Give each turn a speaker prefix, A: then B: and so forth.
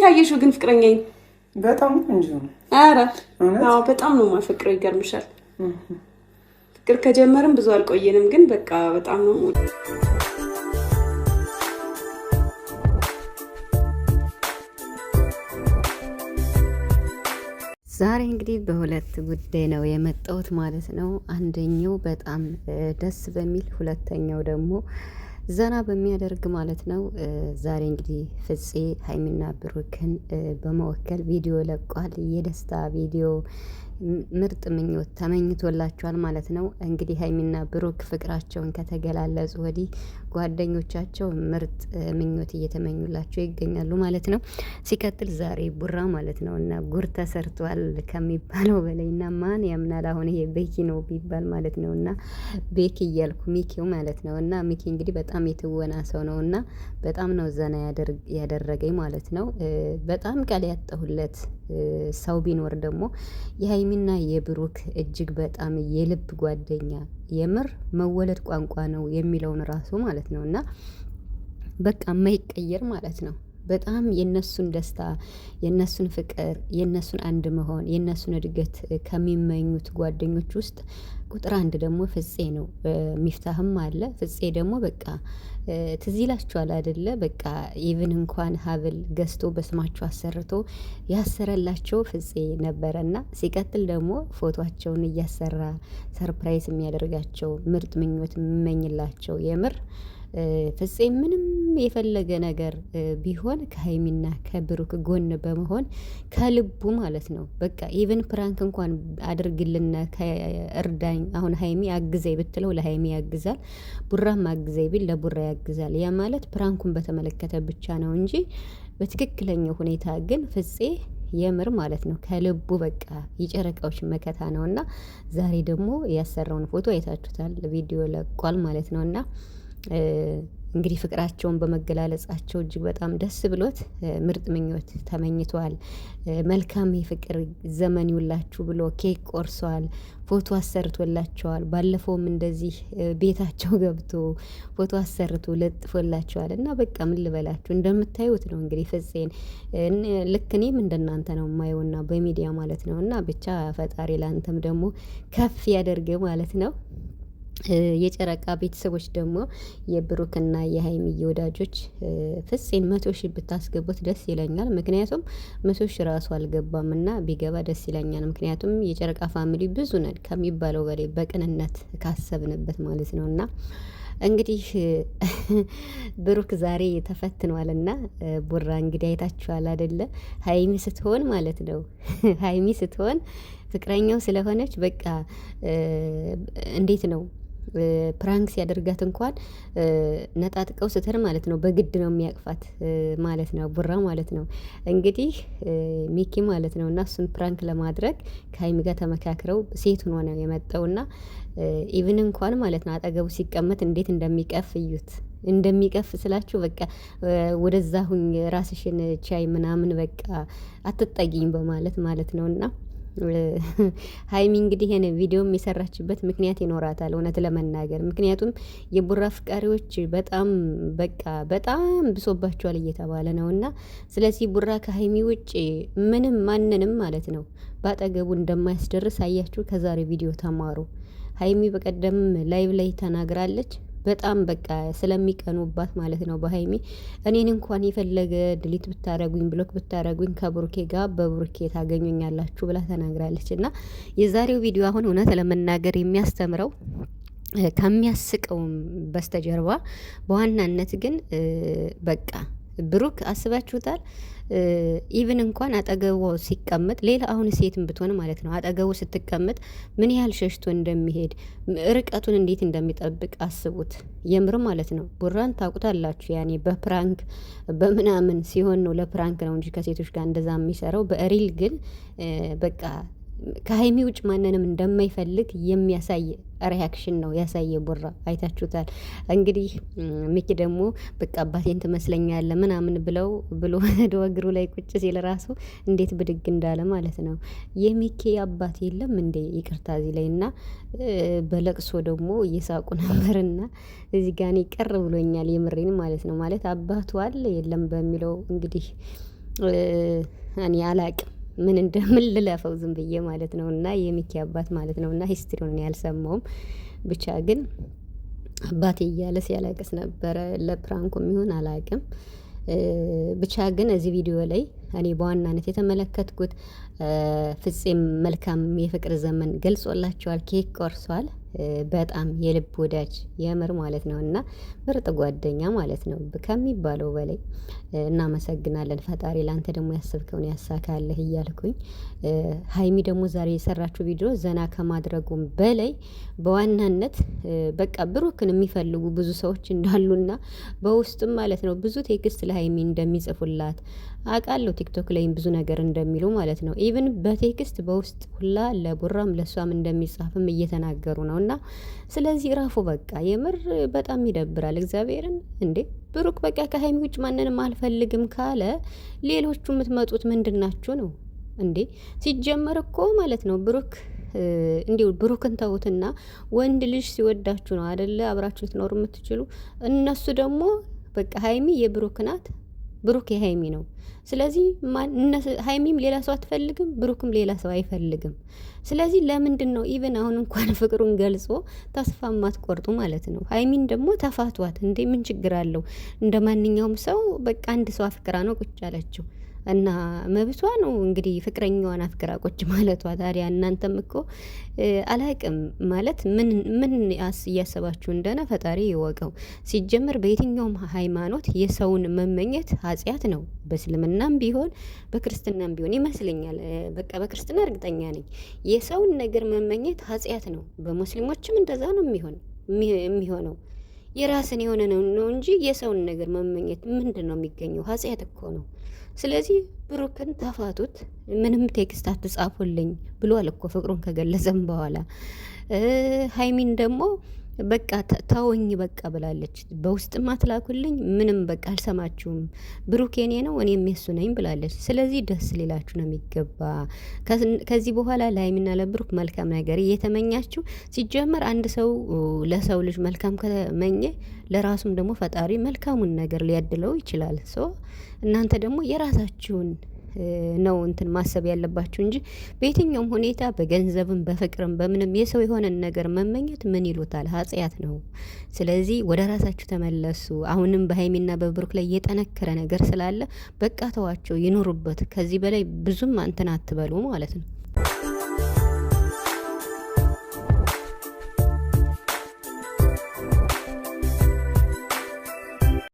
A: እንዴት አየሽው ግን ፍቅረኛዬ?
B: በጣም ቆንጆ ነው።
A: ኧረ አዎ በጣም ነው የማፈቅረው። ይገርምሻል። ፍቅር ከጀመርን ብዙ አልቆየንም፣ ግን በቃ በጣም ነው።
C: ዛሬ እንግዲህ በሁለት ጉዳይ ነው የመጣሁት ማለት ነው። አንደኛው በጣም ደስ በሚል ሁለተኛው ደግሞ ዘና በሚያደርግ ማለት ነው። ዛሬ እንግዲህ ፍፄ ሀይሚና ብሩክን በመወከል ቪዲዮ ለቋል። የደስታ ቪዲዮ ምርጥ ምኞት ተመኝቶላቸዋል ማለት ነው። እንግዲህ ሀይሚና ብሩክ ፍቅራቸውን ከተገላለጹ ወዲህ ጓደኞቻቸው ምርጥ ምኞት እየተመኙላቸው ይገኛሉ ማለት ነው። ሲቀጥል ዛሬ ቡራ ማለት ነው እና ጉር ተሰርቷል ከሚባለው በላይ እና ማን ያምናል አሁን ይሄ ቤኪ ነው ቢባል ማለት ነው እና ቤኪ እያልኩ ሚኪው ማለት ነው እና ሚኪ እንግዲህ በጣም የትወና ሰው ነው እና በጣም ነው ዘና ያደረገኝ ማለት ነው። በጣም ቃል ያጣሁለት ሰው ቢኖር ደግሞ የሀይሚና የብሩክ እጅግ በጣም የልብ ጓደኛ የምር መወለድ ቋንቋ ነው የሚለውን ራሱ ማለት ነው እና በቃ የማይቀየር ማለት ነው። በጣም የነሱን ደስታ የነሱን ፍቅር የነሱን አንድ መሆን የነሱን እድገት ከሚመኙት ጓደኞች ውስጥ ቁጥር አንድ ደግሞ ፍፄ ነው። ሚፍታህም አለ። ፍፄ ደግሞ በቃ ትዝ ይላችኋል አይደለ? በቃ ኢቭን እንኳን ሀብል ገዝቶ በስማቸው አሰርቶ ያሰረላቸው ፍፄ ነበረና ሲቀጥል ደግሞ ፎቶቸውን እያሰራ ሰርፕራይዝ የሚያደርጋቸው ምርጥ ምኞት የሚመኝላቸው የምር ፍፄ ምንም የፈለገ ነገር ቢሆን ከሀይሚና ከብሩክ ጎን በመሆን ከልቡ ማለት ነው። በቃ ኢቭን ፕራንክ እንኳን አድርግልና ከእርዳኝ አሁን ሀይሚ አግዘኝ ብትለው ለሀይሚ ያግዛል። ቡራም አግዘኝ ቢል ለቡራ ያግዛል። ያ ማለት ፕራንኩን በተመለከተ ብቻ ነው እንጂ በትክክለኛው ሁኔታ ግን ፍፄ የምር ማለት ነው ከልቡ በቃ የጨረቃዎች መከታ ነው እና ዛሬ ደግሞ ያሰራውን ፎቶ አይታችሁታል። ቪዲዮ ለቋል ማለት ነው እና እንግዲህ ፍቅራቸውን በመገላለጻቸው እጅግ በጣም ደስ ብሎት ምርጥ ምኞት ተመኝተዋል። መልካም የፍቅር ዘመን ይውላችሁ ብሎ ኬክ ቆርሰዋል። ፎቶ አሰርቶላቸዋል። ባለፈውም እንደዚህ ቤታቸው ገብቶ ፎቶ አሰርቶ ለጥፎላቸዋል እና በቃ ምን ልበላችሁ እንደምታዩት ነው እንግዲህ ፍፄን ልክ እኔም እንደናንተ ነው የማየውና በሚዲያ ማለት ነው እና ብቻ ፈጣሪ ላንተም ደግሞ ከፍ ያደርግ ማለት ነው። የጨረቃ ቤተሰቦች ደግሞ የብሩክና የሀይሚዬ ወዳጆች ፍፄን 100,000 ብታስገቡት ደስ ይለኛል። ምክንያቱም 100,000 ራሱ አልገባም እና ቢገባ ደስ ይለኛል። ምክንያቱም የጨረቃ ፋሚሊ ብዙ ነን ከሚባለው በላይ በቅንነት ካሰብንበት ማለት ነው እና እንግዲህ ብሩክ ዛሬ ተፈትኗልና ቡራ እንግዲህ አይታችኋል አይደለ? ሀይሚ ስትሆን ማለት ነው ሀይሚ ስትሆን ፍቅረኛው ስለሆነች በቃ እንዴት ነው ፕራንክ ሲያደርጋት እንኳን ነጣጥቀው ስትር ማለት ነው በግድ ነው የሚያቅፋት ማለት ነው ቡራ ማለት ነው። እንግዲህ ሚኪ ማለት ነው እና እሱን ፕራንክ ለማድረግ ከሀይሚ ጋር ተመካክረው ሴት ሆኖ ነው የመጣውና ኢቭን እንኳን ማለት ነው አጠገቡ ሲቀመጥ እንዴት እንደሚቀፍ እዩት። እንደሚቀፍ ስላችሁ በቃ ወደዛ ሁኝ ራስሽን ቻይ ምናምን በቃ አትጠጊኝ በማለት ማለት ነውና ሀይሚ እንግዲህ ይሄን ቪዲዮም የሰራችበት ምክንያት ይኖራታል እውነት ለመናገር ምክንያቱም የቡራ አፍቃሪዎች በጣም በቃ በጣም ብሶባቸዋል እየተባለ ነውና ስለዚህ ቡራ ከሀይሚ ውጭ ምንም ማንንም ማለት ነው ባጠገቡ እንደማያስደርስ አያችሁ። ከዛሬ ቪዲዮ ተማሩ። ሀይሚ በቀደም ላይቭ ላይ ተናግራለች። በጣም በቃ ስለሚቀኑባት ማለት ነው በሀይሚ እኔን እንኳን የፈለገ ድሊት ብታረጉኝ ብሎክ ብታረጉኝ ከብሩኬ ጋር በብሩኬ ታገኙኛላችሁ ብላ ተናግራለች። እና የዛሬው ቪዲዮ አሁን እውነት ለመናገር የሚያስተምረው ከሚያስቀውም በስተጀርባ በዋናነት ግን በቃ ብሩክ አስባችሁታል። ኢቭን እንኳን አጠገቡ ሲቀመጥ ሌላ አሁን ሴትም ብትሆን ማለት ነው አጠገቡ ስትቀመጥ ምን ያህል ሸሽቶ እንደሚሄድ ርቀቱን እንዴት እንደሚጠብቅ አስቡት። የምር ማለት ነው ቡራን ታውቁታላችሁ። ያኔ በፕራንክ በምናምን ሲሆን ነው ለፕራንክ ነው እንጂ ከሴቶች ጋር እንደዛ የሚሰራው በሪል ግን በቃ ከሀይሚ ውጭ ማንንም እንደማይፈልግ የሚያሳይ ሪያክሽን ነው ያሳየ ቡራ አይታችሁታል። እንግዲህ ሚኪ ደግሞ በቃ አባቴን ትመስለኛለህ ምናምን ብሎ ወደ እግሩ ላይ ቁጭ ሲል ራሱ እንዴት ብድግ እንዳለ ማለት ነው። የሚኪ አባት የለም እንዴ? ይቅርታ እዚህ ላይ እና በለቅሶ ደግሞ እየሳቁ ነበርና እዚህ ጋር እኔ ቀር ብሎኛል የምሬን ማለት ነው። ማለት አባቱ አለ የለም በሚለው እንግዲህ እኔ አላቅም ምን እንደምን ልለፈው ዝም ብዬ ማለት ነው። እና የሚኪ አባት ማለት ነው። እና ሂስትሪውን ያልሰማውም ብቻ ግን አባቴ እያለ ሲያለቅስ ነበረ። ለፕራንኩም ይሁን አላቅም ብቻ ግን እዚህ ቪዲዮ ላይ እኔ በዋናነት የተመለከትኩት ፍፄም መልካም የፍቅር ዘመን ገልጾላቸዋል። ኬክ ቆርሷል። በጣም የልብ ወዳጅ የምር ማለት ነው። እና ምርጥ ጓደኛ ማለት ነው ከሚባለው በላይ እናመሰግናለን። ፈጣሪ ለአንተ ደግሞ ያሰብከውን ያሳካልህ እያልኩኝ ሀይሚ ደግሞ ዛሬ የሰራችው ቪዲዮ ዘና ከማድረጉም በላይ በዋናነት በቃ ብሩክን የሚፈልጉ ብዙ ሰዎች እንዳሉና በውስጥም ማለት ነው ብዙ ቴክስት ለሀይሚ እንደሚጽፉላት አውቃለሁ። ቲክቶክ ላይም ብዙ ነገር እንደሚሉ ማለት ነው። ኢቭን በቴክስት በውስጥ ሁላ ለቡራም ለሷም እንደሚጻፍም እየተናገሩ ነው። እና ስለዚህ ራፉ በቃ የምር በጣም ይደብራል። እግዚአብሔርን እንዴ ብሩክ በቃ ከሀይሚ ውጭ ማንንም አልፈልግም ካለ ሌሎቹ የምትመጡት ምንድናችሁ ነው እንዴ? ሲጀመር እኮ ማለት ነው ብሩክ እንዲሁ ብሩክን ተውትና ወንድ ልጅ ሲወዳችሁ ነው አደለ አብራችሁ ልትኖሩ የምትችሉ። እነሱ ደግሞ በቃ ሀይሚ የብሩክ ናት፣ ብሩክ የሀይሚ ነው። ስለዚህ ሀይሚም ሌላ ሰው አትፈልግም፣ ብሩክም ሌላ ሰው አይፈልግም። ስለዚህ ለምንድን ነው ኢቨን አሁን እንኳን ፍቅሩን ገልጾ ተስፋ ማትቆርጡ ማለት ነው? ሀይሚን ደግሞ ተፋቷት እንዴ ምን ችግር አለው? እንደ ማንኛውም ሰው በቃ አንድ ሰው አፍቅራ ነው ቁጭ አለችው እና መብቷ ነው እንግዲህ ፍቅረኛዋን አፍቅራ ቁጭ ማለቷ። ታዲያ እናንተም እኮ አላቅም ማለት ምን እያሰባችሁ እንደሆነ ፈጣሪ ይወቀው። ሲጀመር በየትኛውም ሃይማኖት የሰውን መመኘት ኃጢአት ነው። በእስልምናም ቢሆን በክርስትናም ቢሆን ይመስለኛል። በቃ በክርስትና እርግጠኛ ነኝ የሰውን ነገር መመኘት ኃጢአት ነው። በሙስሊሞችም እንደዛ ነው የሚሆነው። የራስን የሆነ ነው እንጂ የሰውን ነገር መመኘት ምንድን ነው የሚገኘው? ኃጢአት እኮ ነው። ስለዚህ ብሩክን ተፋቱት፣ ምንም ቴክስት አትጻፉልኝ ብሏል እኮ ፍቅሩን ከገለጸም በኋላ። ሀይሚን ደግሞ በቃ ተወኝ በቃ ብላለች። በውስጥ ማትላኩልኝ ምንም በቃ አልሰማችሁም፣ ብሩክ የኔ ነው እኔም የሱ ነኝ ብላለች። ስለዚህ ደስ ሊላችሁ ነው የሚገባ። ከዚህ በኋላ ለሀይሚና ለብሩክ መልካም ነገር እየተመኛችሁ። ሲጀመር አንድ ሰው ለሰው ልጅ መልካም ከተመኘ ለራሱም ደግሞ ፈጣሪ መልካሙን ነገር ሊያድለው ይችላል። እናንተ ደግሞ የራሳችሁን ነው እንትን ማሰብ ያለባችሁ እንጂ በየትኛውም ሁኔታ በገንዘብም በፍቅርም በምንም የሰው የሆነን ነገር መመኘት ምን ይሉታል? ኃጢአት ነው። ስለዚህ ወደ ራሳችሁ ተመለሱ። አሁንም በሀይሚና በብሩክ ላይ የጠነከረ ነገር ስላለ በቃ ተዋቸው፣ ይኖሩበት። ከዚህ በላይ ብዙም እንትን አትበሉ ማለት ነው።